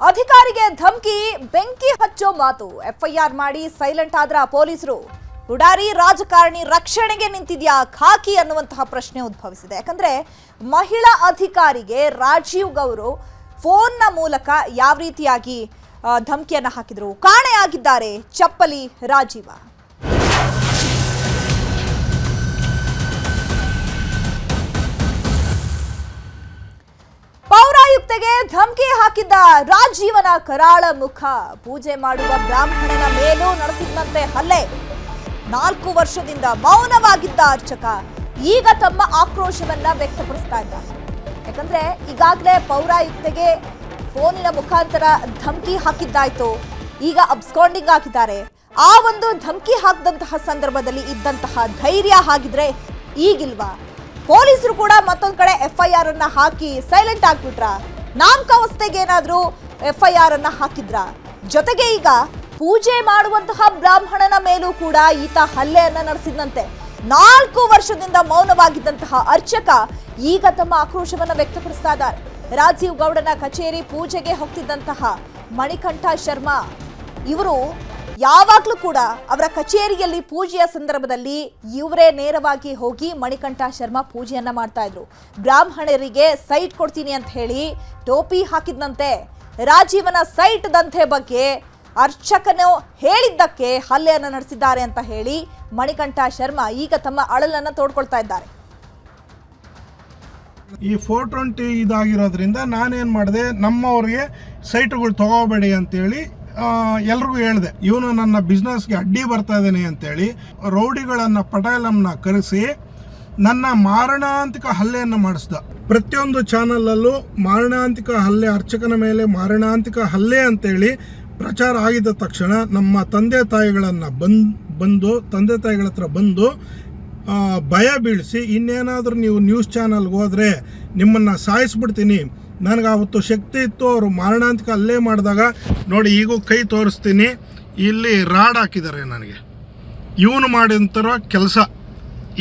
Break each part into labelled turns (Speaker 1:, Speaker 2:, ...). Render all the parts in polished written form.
Speaker 1: ಅಧಿಕಾರಿಗೆ ಧಮಕಿ, ಬೆಂಕಿ ಹಚ್ಚೋ ಮಾತು. ಎಫ್ಐಆರ್ ಮಾಡಿ ಸೈಲೆಂಟ್ ಆದ್ರ ಪೊಲೀಸರು. ಪುಡಾರಿ ರಾಜಕಾರಣಿ ರಕ್ಷಣೆಗೆ ನಿಂತಿದ್ಯಾ ಖಾಕಿ ಅನ್ನುವಂತಹ ಪ್ರಶ್ನೆ ಉದ್ಭವಿಸಿದೆ. ಯಾಕಂದ್ರೆ ಮಹಿಳಾ ಅಧಿಕಾರಿಗೆ ರಾಜೀವ್ ಗೌರ್ ಫೋನ್ನ ಮೂಲಕ ಯಾವ ರೀತಿಯಾಗಿ ಧಮಕಿಯನ್ನ ಹಾಕಿದ್ರು, ಕಾಣೆಯಾಗಿದ್ದಾರೆ ಚಪ್ಪಲಿ ರಾಜೀವ. ಪೌರಾಯುಕ್ತೆಗೆ ಧಮಕಿ ಹಾಕಿದ್ದ ರಾಜೀವನ ಕರಾಳ ಮುಖ. ಪೂಜೆ ಮಾಡುವ ಬ್ರಾಹ್ಮಣನ ಮೇಲೂ ನಡೆಸಿದಂತೆ ಹಲ್ಲೆ. 4 ವರ್ಷದಿಂದ ಮೌನವಾಗಿದ್ದ ಅರ್ಚಕ ಈಗ ತಮ್ಮ ಆಕ್ರೋಶವನ್ನ ವ್ಯಕ್ತಪಡಿಸ್ತಾ ಇದ್ದಾರೆ. ಯಾಕಂದ್ರೆ ಈಗಾಗಲೇ ಪೌರಾಯುಕ್ತೆಗೆ ಫೋನಿನ ಮುಖಾಂತರ ಧಮಕಿ ಹಾಕಿದ್ದಾಯ್ತು, ಈಗ ಅಬ್ಸ್ಕಾಂಡಿಂಗ್ ಆಗಿದ್ದಾರೆ. ಆ ಒಂದು ಧಮಕಿ ಹಾಕಿದಂತಹ ಸಂದರ್ಭದಲ್ಲಿ ಇದ್ದಂತಹ ಧೈರ್ಯ ಹಾಗಿದ್ರೆ ಈಗಿಲ್ವಾ? ಪೊಲೀಸರು ಕೂಡ ಮತ್ತೊಂದು ಕಡೆ ಎಫ್ಐಆರ್ ಅನ್ನ ಹಾಕಿ ಸೈಲೆಂಟ್ ಆಗ್ಬಿಟ್ರ? ನಾಮಕಾವಸ್ಥೆಗೆ ಏನಾದ್ರೂ ಎಫ್ಐಆರ್ ಅನ್ನ ಹಾಕಿದ್ರ? ಜೊತೆಗೆ ಈಗ ಪೂಜೆ ಮಾಡುವಂತಹ ಬ್ರಾಹ್ಮಣನ ಮೇಲೂ ಕೂಡ ಈತ ಹಲ್ಲೆಯನ್ನ ನಡೆಸಿದಂತೆ. 4 ವರ್ಷದಿಂದ ಮೌನವಾಗಿದ್ದಂತಹ ಅರ್ಚಕ ಈಗ ತಮ್ಮ ಆಕ್ರೋಶವನ್ನ ವ್ಯಕ್ತಪಡಿಸ್ತಾ ಇದ್ದಾರೆ. ರಾಜೀವ್ ಗೌಡನ ಕಚೇರಿ ಪೂಜೆಗೆ ಹೋಗ್ತಿದ್ದಂತಹ ಮಣಿಕಂಠ ಶರ್ಮಾ ಇವರು ಯಾವಾಗಲೂ ಕೂಡ ಅವರ ಕಚೇರಿಯಲ್ಲಿ ಪೂಜೆಯ ಸಂದರ್ಭದಲ್ಲಿ ಇವರೇ ನೇರವಾಗಿ ಹೋಗಿ ಮಣಿಕಂಠ ಶರ್ಮಾ ಪೂಜೆಯನ್ನ ಮಾಡ್ತಾ ಇದ್ರು. ಬ್ರಾಹ್ಮಣರಿಗೆ ಸೈಟ್ ಕೊಡ್ತೀನಿ ಅಂತ ಹೇಳಿ ಟೋಪಿ ಹಾಕಿದ್ನಂತೆ. ರಾಜೀವನ ಸೈಟ್ ದಂಧೆ ಬಗ್ಗೆ ಅರ್ಚಕನು ಹೇಳಿದ್ದಕ್ಕೆ ಹಲ್ಲೆಯನ್ನು ನಡೆಸಿದ್ದಾರೆ ಅಂತ ಹೇಳಿ ಮಣಿಕಂಠ ಶರ್ಮಾ ಈಗ ತಮ್ಮ ಅಳಲನ್ನು ತೋಡ್ಕೊಳ್ತಾ ಇದ್ದಾರೆ.
Speaker 2: ಈ 420 ಇದಾಗಿರೋದ್ರಿಂದ ನಾನೇನು ಮಾಡಿದೆ, ನಮ್ಮವ್ರಿಗೆ ಸೈಟ್ಗಳು ತಗೋಬೇಡಿ ಅಂತೇಳಿ ಎಲ್ರಿಗೂ ಹೇಳಿದೆ. ಇವನು ನನ್ನ ಬಿಸ್ನೆಸ್ಗೆ ಅಡ್ಡಿ ಬರ್ತಾ ಇದ್ದಾನೆ ಅಂತೇಳಿ ರೌಡಿಗಳನ್ನು ಪಟಾಲಂನ ಕರೆಸಿ ನನ್ನ ಮಾರಣಾಂತಿಕ ಹಲ್ಲೆಯನ್ನು ಮಾಡಿಸ್ದ. ಪ್ರತಿಯೊಂದು ಚಾನಲಲ್ಲೂ ಮಾರಣಾಂತಿಕ ಹಲ್ಲೆ, ಅರ್ಚಕನ ಮೇಲೆ ಮಾರಣಾಂತಿಕ ಹಲ್ಲೆ ಅಂತೇಳಿ ಪ್ರಚಾರ ಆಗಿದ್ದ ತಕ್ಷಣ ನಮ್ಮ ತಂದೆ ತಾಯಿಗಳ ಹತ್ರ ಬಂದು ಭಯ ಬೀಳಿಸಿ, ಇನ್ನೇನಾದರೂ ನೀವು ನ್ಯೂಸ್ ಚಾನಲ್ಗೆ ಹೋದರೆ ನಿಮ್ಮನ್ನು ಸಾಯಿಸ್ಬಿಡ್ತೀನಿ, ನನಗೆ ಆವತ್ತು ಶಕ್ತಿ ಇತ್ತು. ಅವರು ಮಾರಣಾಂತಿಕ ಹಲ್ಲೆ ಮಾಡಿದಾಗ ನೋಡಿ, ಈಗೂ ಕೈ ತೋರಿಸ್ತೀನಿ, ಇಲ್ಲಿ ರಾಡ್ ಹಾಕಿದ್ದಾರೆ ನನಗೆ. ಇವನು ಮಾಡಿದಂಥ ಕೆಲಸ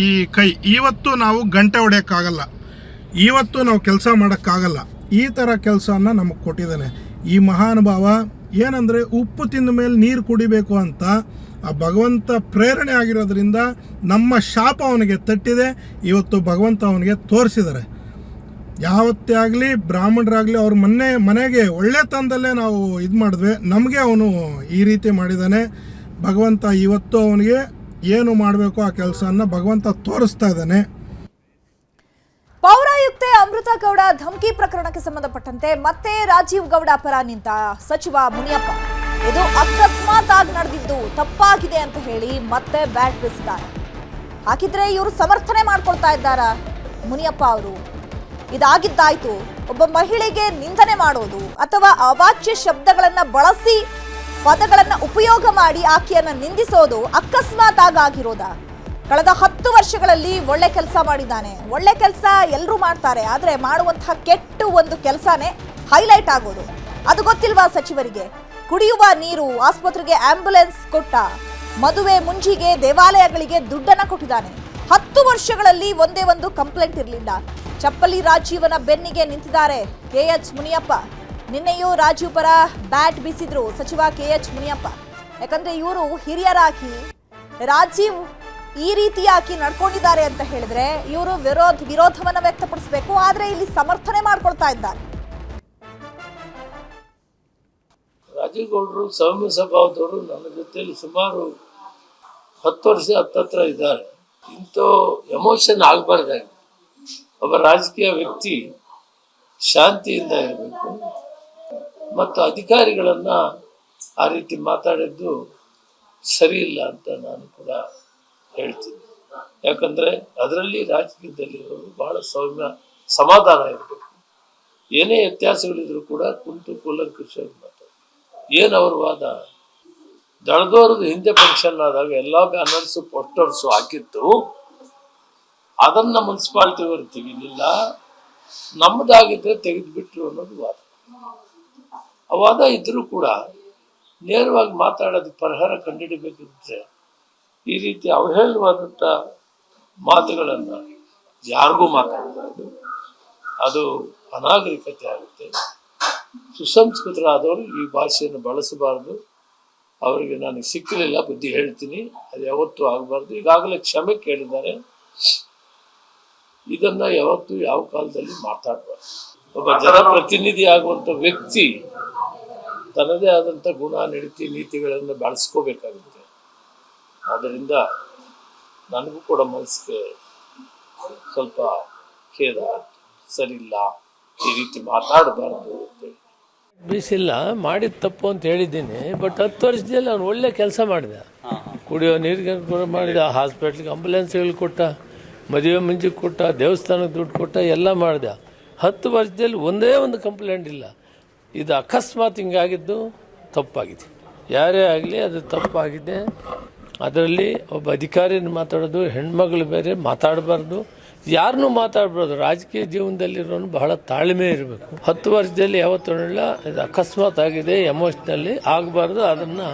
Speaker 2: ಈ ಕೈ. ಇವತ್ತು ನಾವು ಗಂಟೆ ಹೊಡೆಯೋಕ್ಕಾಗಲ್ಲ, ಇವತ್ತು ನಾವು ಕೆಲಸ ಮಾಡೋಕ್ಕಾಗಲ್ಲ. ಈ ಥರ ಕೆಲಸನ ನಮಗೆ ಕೊಟ್ಟಿದ್ದಾನೆ ಈ ಮಹಾನುಭಾವ. ಏನಂದರೆ ಉಪ್ಪು ತಿಂದ ಮೇಲೆ ನೀರು ಕುಡಿಬೇಕು ಅಂತ ಆ ಭಗವಂತ ಪ್ರೇರಣೆ ಆಗಿರೋದ್ರಿಂದ ನಮ್ಮ ಶಾಪ ಅವನಿಗೆ ತಟ್ಟಿದೆ. ಇವತ್ತು ಭಗವಂತ ಅವನಿಗೆ ತೋರಿಸಿದ್ದಾರೆ. ಯಾವತ್ತೇ ಆಗಲಿ ಬ್ರಾಹ್ಮಣರಾಗಲಿ ಅವ್ರ ಮನೆಗೆ ಒಳ್ಳೆತನದಲ್ಲೇ ನಾವು ಇದು ಮಾಡಿದ್ವಿ, ನಮಗೆ ಅವನು ಈ ರೀತಿ ಮಾಡಿದ್ದಾನೆ. ಭಗವಂತ ಇವತ್ತು ಅವನಿಗೆ ಏನು ಮಾಡಬೇಕು ಆ ಕೆಲಸನ ಭಗವಂತ ತೋರಿಸ್ತಾ ಇದ್ದಾನೆ.
Speaker 1: ಪೌರಾಯುಕ್ತೆ ಅಮೃತ ಗೌಡ ಧಮಕಿ ಪ್ರಕರಣಕ್ಕೆ ಸಂಬಂಧಪಟ್ಟಂತೆ ಮತ್ತೆ ರಾಜೀವ್ ಗೌಡ ಪರ ನಿಂತ ಸಚಿವ ಮುನಿಯಪ್ಪ ಇದು ಅಕಸ್ಮಾತ್ ಆಗಿ ನಡೆದಿದ್ದು, ತಪ್ಪಾಗಿದೆ ಅಂತ ಹೇಳಿ ಮತ್ತೆ ಬ್ಯಾಟ್ ಬೀಸಿದ್ದಾರೆ. ಹಾಗಿದ್ರೆ ಇವರು ಸಮರ್ಥನೆ ಮಾಡ್ಕೊಳ್ತಾ ಇದ್ದಾರ ಮುನಿಯಪ್ಪ ಅವರು? ಇದಾಗಿದ್ದಾಯ್ತು. ಒಬ್ಬ ಮಹಿಳೆಗೆ ನಿಂದನೆ ಮಾಡೋದು ಅಥವಾ ಅವಾಚ್ಯ ಶಬ್ದಗಳನ್ನ ಬಳಸಿ ಪದಗಳನ್ನ ಉಪಯೋಗ ಮಾಡಿ ಆಕೆಯನ್ನ ನಿಂದಿಸೋದು ಅಕಸ್ಮಾತ್ ಆಗಿರೋದ? ಕಳೆದ 10 ವರ್ಷಗಳಲ್ಲಿ ಒಳ್ಳೆ ಕೆಲಸ ಮಾಡಿದ್ದಾನೆ. ಒಳ್ಳೆ ಕೆಲಸ ಎಲ್ಲರೂ ಮಾಡ್ತಾರೆ, ಆದ್ರೆ ಮಾಡುವಂತಹ ಕೆಟ್ಟ ಒಂದು ಕೆಲಸನೇ ಹೈಲೈಟ್ ಆಗೋದು. ಅದು ಗೊತ್ತಿಲ್ವಾ ಸಚಿವರಿಗೆ? ಕುಡಿಯುವ ನೀರು, ಆಸ್ಪತ್ರೆಗೆ ಆಂಬ್ಯುಲೆನ್ಸ್ ಕೊಟ್ಟ, ಮದುವೆ ಮುಂಜಿಗೆ ದೇವಾಲಯಗಳಿಗೆ ದುಡ್ಡನ್ನ ಕೊಟ್ಟಿದ್ದಾನೆ. 10 ವರ್ಷಗಳಲ್ಲಿ ಒಂದೇ ಒಂದು ಕಂಪ್ಲೇಂಟ್ ಇರಲಿಲ್ಲ. ಚಪ್ಪಲಿ ರಾಜೀವನ ಬೆನ್ನಿಗೆ ನಿಂತಿದ್ದಾರೆ KH ಮುನಿಯಪ್ಪ. ನಿನ್ನೆಯೂ ರಾಜೀವ್ ಪರ ಬ್ಯಾಟ್ ಬೀಸಿದ್ರು ಸಚಿವ KH ಮುನಿಯಪ್ಪ. ಯಾಕಂದ್ರೆ ಇವರು ಹಿರಿಯರಾಗಿ ರಾಜೀವ್ ಈ ರೀತಿಯಾಗಿ ನಡ್ಕೊಂಡಿದ್ದಾರೆ ಅಂತ ಹೇಳಿದ್ರೆ ಇವರು ವಿರೋಧವನ್ನ ವ್ಯಕ್ತಪಡಿಸಬೇಕು. ಆದ್ರೆ ಇಲ್ಲಿ ಸಮರ್ಥನೆ ಮಾಡ್ಕೊಳ್ತಾ ಇದ್ದಾರೆ.
Speaker 3: ರಾಜೀವ್ ಗೌಡರು ಸೌಮ್ಯ ಸ್ವಭಾವದವರು ನನ್ನ ಜೊತೆಯಲ್ಲಿ ಸುಮಾರು 10 ವರ್ಷ ಹತ್ತತ್ರ ಇದ್ದಾರೆ. ಇಂಥ ಎಮೋಷನ್ ಆಗಬಾರ್ದಾಗಿ ಒಬ್ಬ ರಾಜಕೀಯ ವ್ಯಕ್ತಿ ಶಾಂತಿಯಿಂದ ಇರಬೇಕು. ಮತ್ತು ಅಧಿಕಾರಿಗಳನ್ನ ಆ ರೀತಿ ಮಾತಾಡಿದ್ದು ಸರಿ ಇಲ್ಲ ಅಂತ ನಾನು ಕೂಡ ಹೇಳ್ತೀನಿ. ಯಾಕಂದ್ರೆ ಅದರಲ್ಲಿ ರಾಜಕೀಯದಲ್ಲಿರೋರು ಬಹಳ ಸೌಮ್ಯ, ಸಮಾಧಾನ ಇರಬೇಕು. ಏನೇ ವ್ಯತ್ಯಾಸಗಳಿದ್ರು ಕೂಡ ಕುಂತು ಕೂಲಂಕುಷವಾಗಿ ಮಾತಾಡ. ಏನು ಅವ್ರ ವಾದ? ದಳದವ್ರದ್ದು ಹಿಂದೆ ಫಂಕ್ಷನ್ ಆದಾಗ ಎಲ್ಲ ಬ್ಯಾನರ್ಸು ಪೋಸ್ಟರ್ಸು ಹಾಕಿತ್ತು, ಅದನ್ನ ಮುನ್ಸಿಪಾಲ್ಟಿಯವರು ತೆಗಿಲಿಲ್ಲ, ನಮ್ಮದಾಗಿದ್ರೆ ತೆಗೆದುಬಿಟ್ರು ಅನ್ನೋದು ವಾದ. ಆ ವಾದ ಇದ್ರೂ ಕೂಡ ನೇರವಾಗಿ ಮಾತಾಡೋದಕ್ಕೆ ಪರಿಹಾರ ಕಂಡುಹಿಡಿಬೇಕಿದ್ರೆ ಈ ರೀತಿ ಅವಹೇಳನವಾದಂಥ ಮಾತುಗಳನ್ನು ಯಾರಿಗೂ ಮಾತಾಡಬಾರ್ದು. ಅದು ಅನಾಗರಿಕತೆ ಆಗುತ್ತೆ. ಸುಸಂಸ್ಕೃತರಾದವರು ಈ ಭಾಷೆಯನ್ನು ಬಳಸಬಾರ್ದು. ಅವರಿಗೆ ನನಗೆ ಸಿಕ್ಕಲಿಲ್ಲ, ಬುದ್ಧಿ ಹೇಳ್ತೀನಿ, ಅದು ಯಾವತ್ತೂ ಆಗಬಾರ್ದು. ಈಗಾಗಲೇ ಕ್ಷಮೆ ಕೇಳಿದ್ದಾರೆ. ಇದನ್ನು ಯಾವತ್ತೂ ಯಾವ ಕಾಲದಲ್ಲಿ ಮಾತಾಡಬಾರ್ದು. ಒಬ್ಬ ಜನಪ್ರತಿನಿಧಿ ಆಗುವಂಥ ವ್ಯಕ್ತಿ ತನ್ನದೇ ಆದಂಥ ಗುಣ, ನಡತೆ, ನೀತಿಗಳನ್ನು ಬಳಸ್ಕೋಬೇಕಾಗುತ್ತೆ. ಆದ್ದರಿಂದ ನನಗೂ ಕೂಡ ಮನಸ್ಸಿಗೆ ಸ್ವಲ್ಪ ಖೇದ, ಸರಿಯಿಲ್ಲ, ಈ ರೀತಿ ಮಾತಾಡಬಾರ್ದು ಅಂತೇಳಿ. ಬೀಸಿಲ್ಲ, ಮಾಡಿದ ತಪ್ಪು ಅಂತ ಹೇಳಿದ್ದೀನಿ. ಬಟ್ 10 ವರ್ಷದಲ್ಲಿ ಅವ್ನು ಒಳ್ಳೆ ಕೆಲಸ ಮಾಡಿದ. ಕುಡಿಯೋ ನೀರಿಗೆ ಮಾಡಿದ, ಹಾಸ್ಪಿಟ್ಲಿಗೆ ಆಂಬುಲೆನ್ಸ್ಗಳು ಕೊಟ್ಟ, ಮದುವೆ ಮುಂಚಿಗೆ ಕೊಟ್ಟ, ದೇವಸ್ಥಾನಕ್ಕೆ ದುಡ್ಡು ಕೊಟ್ಟ, ಎಲ್ಲ ಮಾಡಿದ. 10 ವರ್ಷದಲ್ಲಿ ಒಂದೇ ಒಂದು ಕಂಪ್ಲೇಂಟ್ ಇಲ್ಲ. ಇದು ಅಕಸ್ಮಾತ್ ಹಿಂಗಾಗಿದ್ದು ತಪ್ಪಾಗಿದೆ. ಯಾರೇ ಆಗಲಿ ಅದು ತಪ್ಪಾಗಿದೆ. ಅದರಲ್ಲಿ ಒಬ್ಬ ಅಧಿಕಾರಿನ ಮಾತಾಡೋದು, ಹೆಣ್ಮಗಳು ಬೇರೆ ಮಾತಾಡಬಾರ್ದು, ಯಾರನ್ನೂ ಮಾತಾಡಬಾರ್ದು. ರಾಜಕೀಯ ಜೀವನದಲ್ಲಿರೋನು ಬಹಳ ತಾಳ್ಮೆ ಇರಬೇಕು. 10 ವರ್ಷದಲ್ಲಿ ಯಾವತ್ತೂ ಇಲ್ಲ, ಇದು ಅಕಸ್ಮಾತ್ ಆಗಿದೆ, ಎಮೋಷ್ನಲ್ಲಿ ಆಗಬಾರ್ದು. ಅದನ್ನು